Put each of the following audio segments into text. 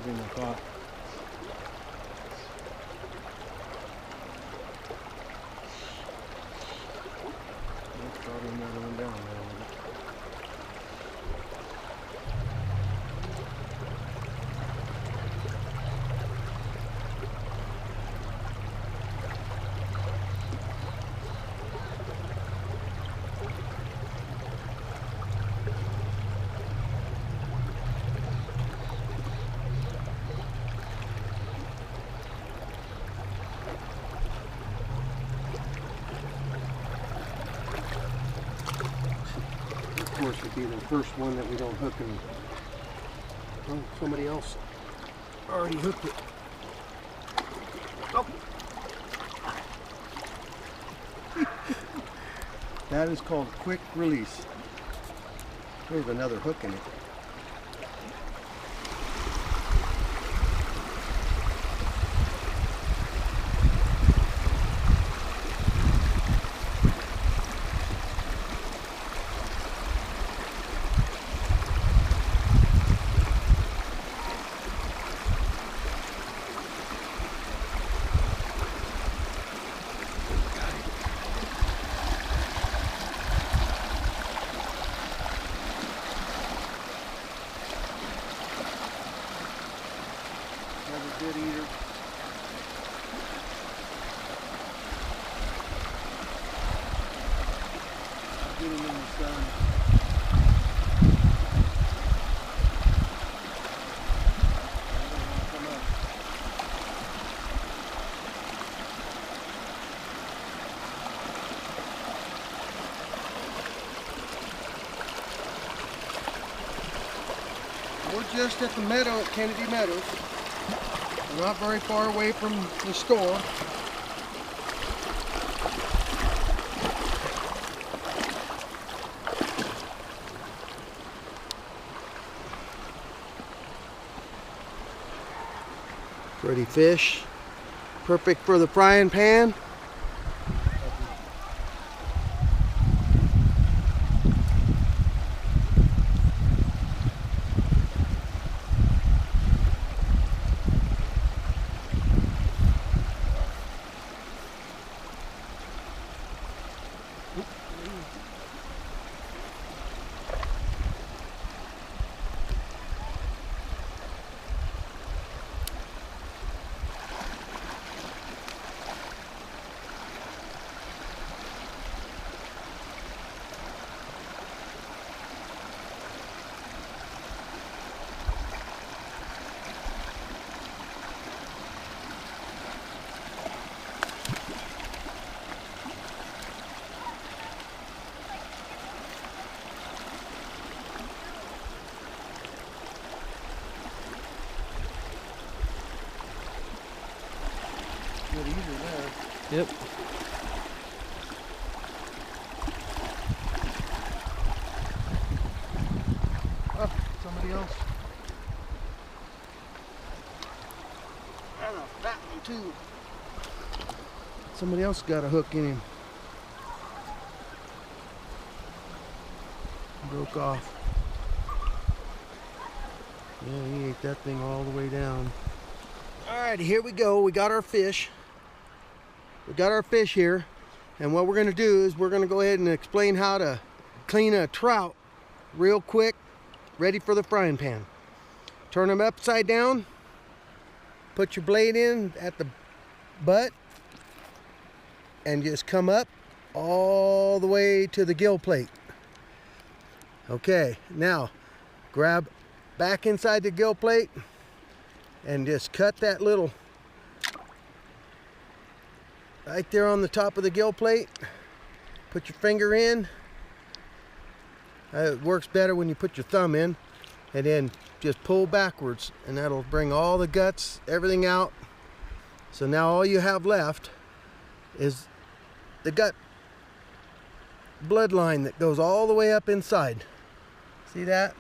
than I thought. That's probably another one down there. Course would be the first one that we don't hook, and oh, somebody else already hooked it. Oh. That is called quick release. There's another hook in it. Good eater. Get him in the sun. Come up. We're just at the meadow at Kennedy Meadows. We're not very far away from the store. Pretty fish. Perfect for the frying pan. Good eater there. Yep. Oh, somebody else. And a fat one too. Somebody else got a hook in him. Broke off. Yeah, he ate that thing all the way down. Alrighty, here we go. We got our fish. We got our fish here. And what we're going to do is we're going to go ahead and explain how to clean a trout real quick, ready for the frying pan. Turn them upside down. Put your blade in at the butt. And just come up all the way to the gill plate. Okay, now grab back inside the gill plate and just cut that little right there on the top of the gill plate. Put your finger in. It works better when you put your thumb in, and then just pull backwards, and that'll bring all the guts, everything out. So now all you have left is the gut bloodline that goes all the way up inside. See that?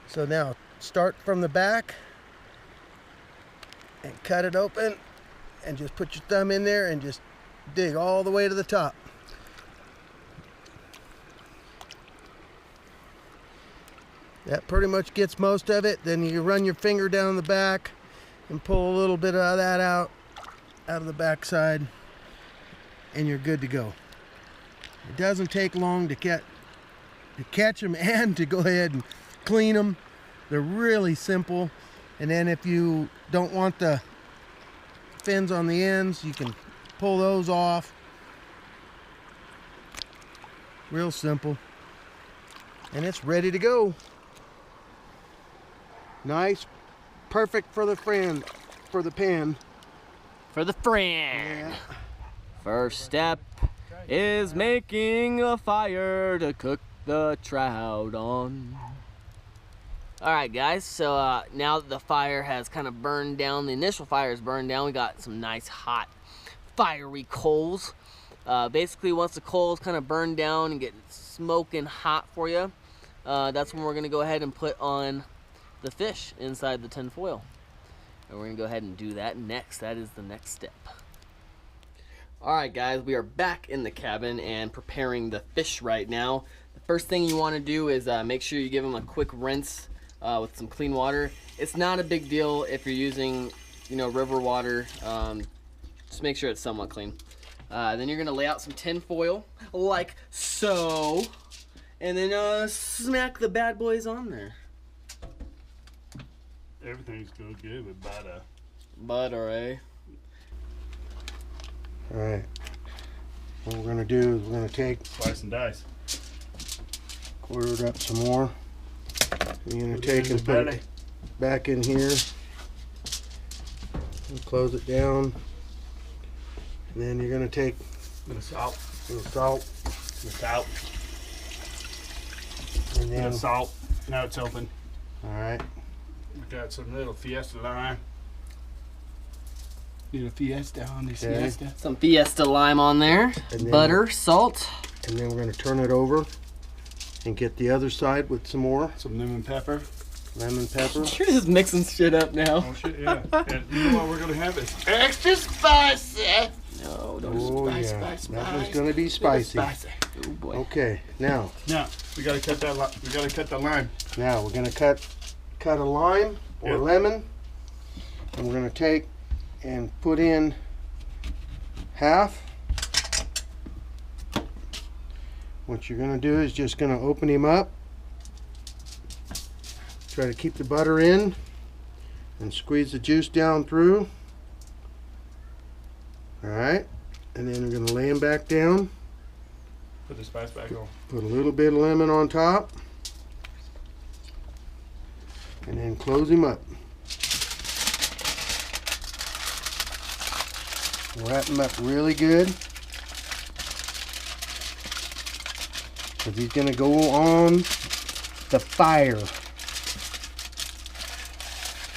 So now start from the back and cut it open, and just put your thumb in there and just dig all the way to the top. That pretty much gets most of it. Then you run your finger down the back and pull a little bit of that out of the backside, and you're good to go. It doesn't take long to catch them and to go ahead and clean them. They're really simple. And then if you don't want the fins on the ends, you can pull those off. Real simple. And it's ready to go. Nice, perfect for the pan. For the friend. Yeah. First step is making a fire to cook the trout on. Alright guys, so now that the fire has kind of burned down, the initial fire is burned down, we got some nice hot fiery coals. Basically once the coals kind of burn down and get smoking hot for you, that's when we're going to go ahead and put on the fish inside the tin foil. And we're going to go ahead and do that next. That is the next step. Alright guys, we are back in the cabin and preparing the fish right now. The first thing you want to do is make sure you give them a quick rinse with some clean water. It's not a big deal if you're using, you know, river water. Just make sure it's somewhat clean. Then you're going to lay out some tin foil like so. And then smack the bad boys on there. Everything's going good with butter. Butter, eh? Alright. What we're going to do is we're going to take, Slice and dice. quarter it up some more. You're going to take and put it back in here. And close it down. And then you're going to take A little salt. a little salt. The salt. And The then, salt. Now it's open. alright. We got some little Fiesta lime. Little Fiesta on this Okay. Fiesta. Some Fiesta lime on there. And then- Butter, salt. And then we're going to turn it over and get the other side with some more Some lemon pepper. lemon pepper. You're just mixing shit up now. Oh shit, yeah. And you know what we're gonna have is extra spicy. No, don't. Oh Spice, yeah, spice, that one's spice. going to be spicy. Spicy. Oh boy. Okay, now Now we gotta cut that. We gotta cut the lime. we're going to cut a lime or Yep. lemon, and we're going to take and put in half. What you're going to do is just going to open him up, try to keep the butter in, and squeeze the juice down through. Alright, and then we're going to lay him back down, Put the spice back on. put a little bit of lemon on top, and then close him up. Wrap him up really good, because he's going to go on the fire.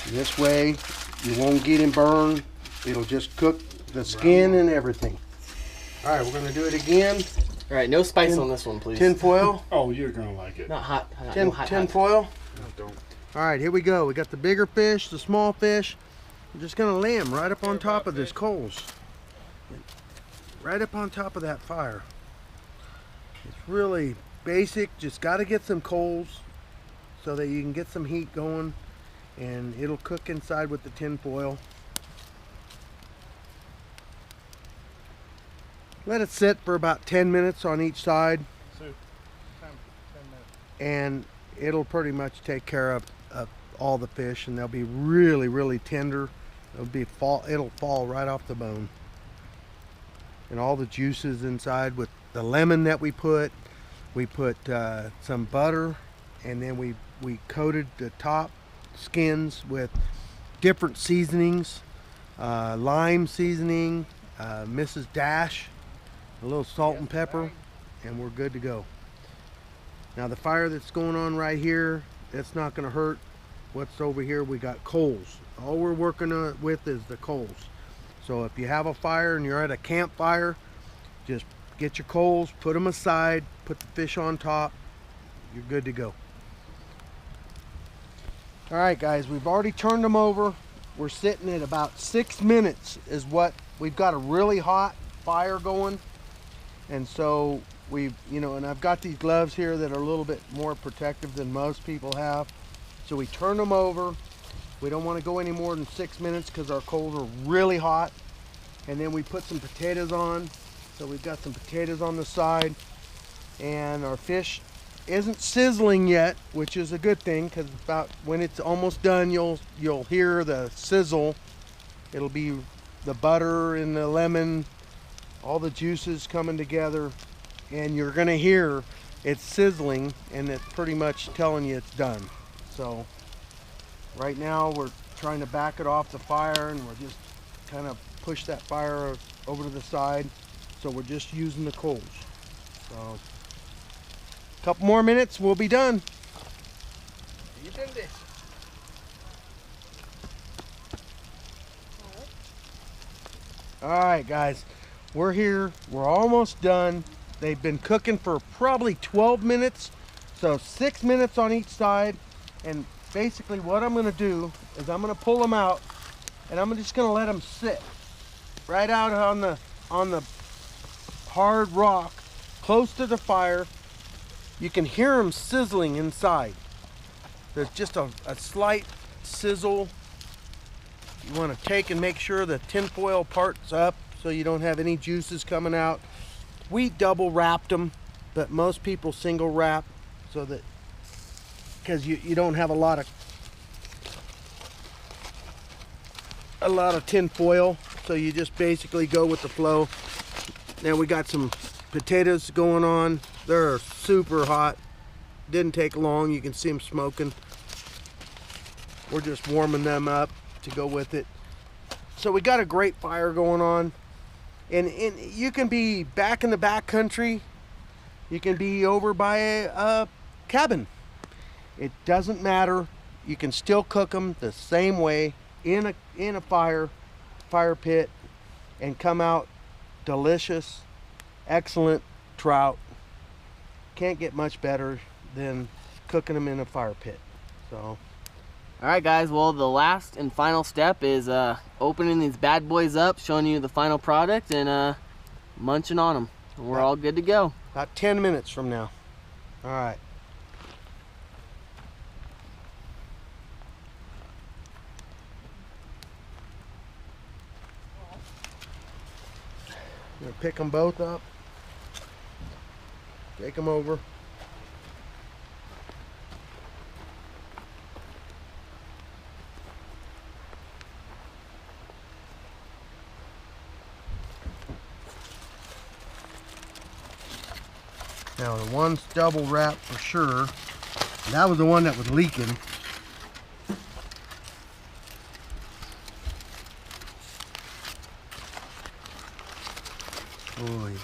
This way you won't get him burned. It'll just cook the skin and everything. Alright, we're going to do it again. All right, no spice on this one, please. Tin foil. Oh, you're gonna like it. Not hot. Tin, no hot, tin hot. foil. No, don't. Alright, here we go. We got the bigger fish, the small fish. We're just going to lay them right up on top of this coals. Right up on top of that fire. It's really basic. Just got to get some coals so that you can get some heat going, and it'll cook inside with the tin foil. Let it sit for about 10 minutes on each side, So, 10 minutes. and it'll pretty much take care of all the fish, and they'll be really, really tender. It'll fall right off the bone. And all the juices inside with the lemon that we put some butter, and then we coated the top skins with different seasonings, lime seasoning, Mrs. Dash, a little salt and pepper, and we're good to go. Now the fire that's going on right here, that's not going to hurt. What's over here, we got coals. All we're working with is the coals. So if you have a fire and you're at a campfire, just get your coals, put them aside, put the fish on top, you're good to go. Alright guys, we've already turned them over. We're sitting at about 6 minutes is what, we've got a really hot fire going. And so and I've got these gloves here that are a little bit more protective than most people have. So we turn them over. We don't want to go any more than 6 minutes because our coals are really hot. And then we put some potatoes on. So we've got some potatoes on the side. And our fish isn't sizzling yet, which is a good thing, because about when it's almost done, you'll hear the sizzle. It'll be the butter and the lemon, all the juices coming together, and you're gonna hear it's sizzling, and it's pretty much telling you it's done. So right now we're trying to back it off the fire, and we're just kind of push that fire over to the side. So we're just using the coals. So a couple more minutes, we'll be done. All right, guys, we're here. We're almost done. They've been cooking for probably 12 minutes, so 6 minutes on each side. And basically what I'm gonna do is I'm gonna pull them out, and I'm just gonna let them sit right out on the hard rock close to the fire. You can hear them sizzling inside. There's just a slight sizzle. You want to take and make sure the tinfoil part's up so you don't have any juices coming out. We double wrapped them, but most people single wrap, so that because you don't have a lot of tinfoil, so you just basically go with the flow. Now we got some potatoes going on. They're super hot. Didn't take long. You can see them smoking. We're just warming them up to go with it. So we got a great fire going on. And you can be back in the back country. You can be over by a cabin. It doesn't matter. You can still cook them the same way in a fire pit and come out delicious, excellent trout. Can't get much better than cooking them in a fire pit. So all right, guys, well, the last and final step is opening these bad boys up, showing you the final product, and munching on them. We're all good to go. About 10 minutes from now. All right. I'm gonna pick them both up. Take them over. Now the one's double wrapped for sure. That was the one that was leaking. Oh yeah.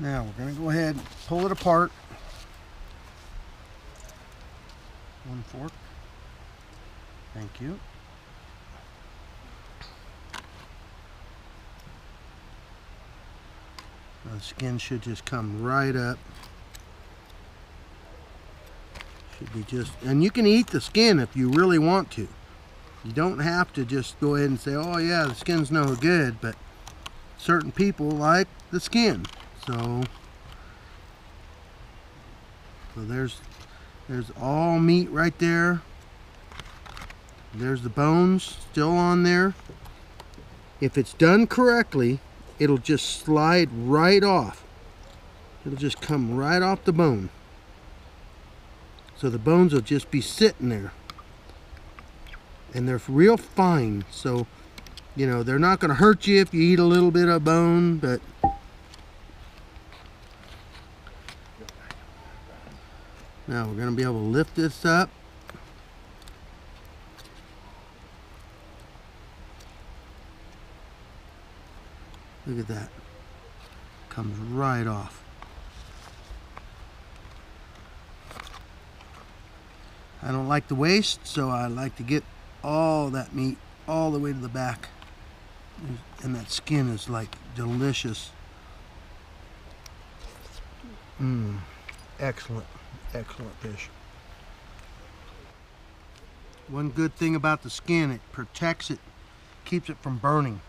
Now we're going to go ahead and pull it apart. One fork. Thank you. The skin should just come right up. Should be just, and you can eat the skin if you really want to. You don't have to just go ahead and say, oh yeah, the skin's no good, but certain people like the skin. So there's all meat right there. There's the bones still on there. If it's done correctly, it'll just slide right off. It'll just come right off the bone. So the bones will just be sitting there. And they're real fine, so you know they're not going to hurt you if you eat a little bit of bone, but now we're going to be able to lift this up. Look at that. Comes right off. I don't like the waste, so I like to get all that meat all the way to the back. And that skin is like delicious. Excellent, excellent fish. One good thing about the skin, it protects it, keeps it from burning.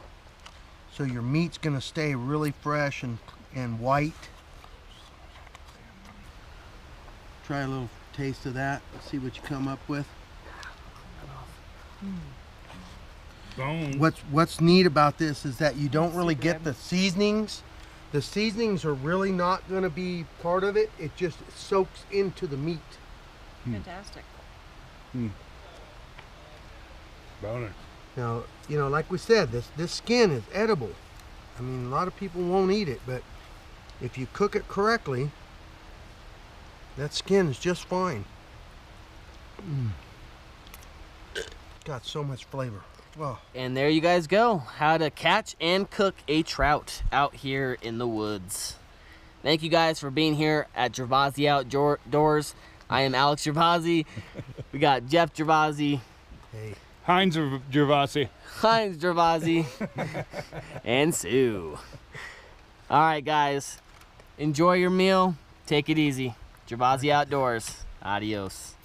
So your meat's gonna stay really fresh and white. Try a little taste of that, see what you come up with. Bone. What's neat about this is that you don't really get the seasonings. The seasonings are really not going to be part of it. It just soaks into the meat. Fantastic. Boner. Now, you know, like we said, this skin is edible. I mean, a lot of people won't eat it, but if you cook it correctly, that skin is just fine. Got so much flavor. Wow. And there you guys go. How to catch and cook a trout out here in the woods. Thank you guys for being here at Gervasi Outdoors. I am Alex Gervasi. We got Jeff Gervasi. Hey. Heinz Gervasi. Heinz Gervasi. And Sue. All right, guys. Enjoy your meal. Take it easy. Gervasi Outdoors. Adios.